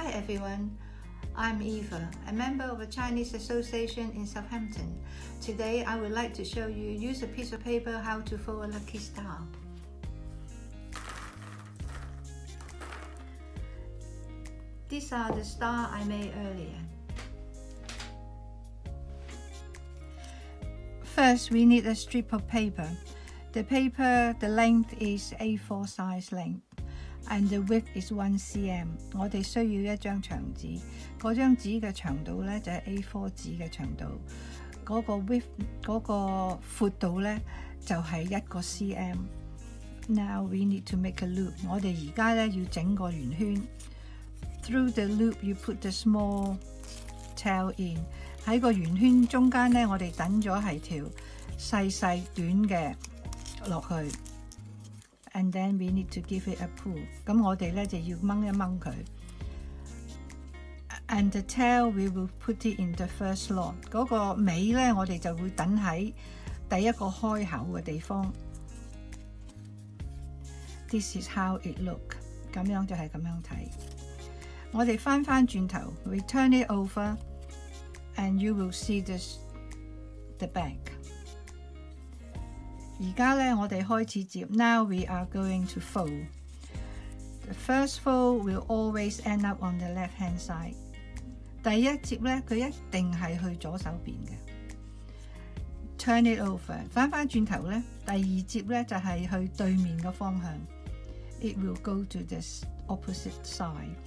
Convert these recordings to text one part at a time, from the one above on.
Hi everyone, I'm Eva, a member of the Chinese Association in Southampton. Today I would like to show you use a piece of paper how to fold a lucky star. These are the stars I made earlier. First, we need a strip of paper. The length is A4 size length, and the width is 1 cm. 我哋需要一張長紙，嗰張紙嘅長度咧就係 A4 紙嘅長度，嗰個 width 嗰個闊度咧就係1個 cm。Now we need to make a loop. 我哋而家咧要整個圓圈。Through the loop, you put the small tail in. 喺個圓圈中間咧，我哋等咗係條細短嘅落去。And then we need to give it a pull. 咁我哋咧就要掹一掹佢。And the tail we will put it in the first slot. 嗰個尾咧，我哋就會等喺第一個開口嘅地方。This is how it look. 咁樣就係咁樣睇。我哋翻轉頭 ，we turn it over, and you will see the back. 而家咧，我哋開始接。Now we are going to fold. The first fold will always end up on the left hand side. 第一接咧，佢一定係去左手邊嘅。Turn it over. 翻轉頭咧，第二接咧就係去對面嘅方向。It will go to the opposite side,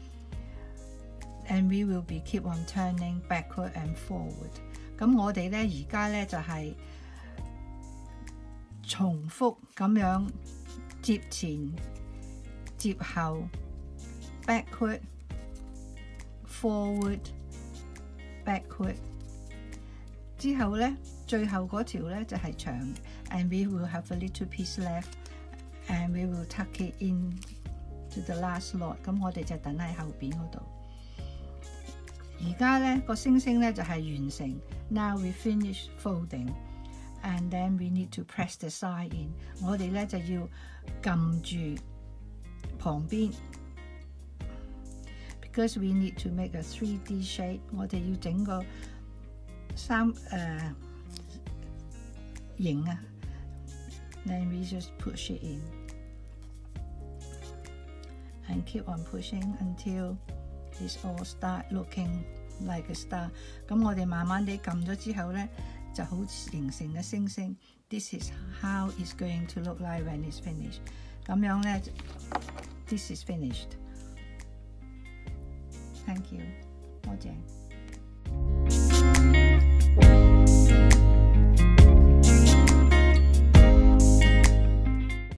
and we will be keep on turning backward and forward. 咁我哋咧而家咧就係重複咁樣接前接後 backward forward backward 之後咧最後嗰條咧就係長 and we will have a little piece left and we will tuck it in to the last slot. 咁我哋就等喺後邊嗰度。而家咧個星星咧就係完成。Now we finish folding. And then we need to press the side in. 我哋咧就要撳住旁邊 because we need to make a 3D shape. 我哋要整個形啊。Then we just push it in and keep on pushing until it's all start looking like a star. 咁我哋慢慢地撳咗之後咧。就好形成嘅星星。This is how it's going to look like when it's finished. 咁樣咧 ，this is finished. Thank you. 多謝。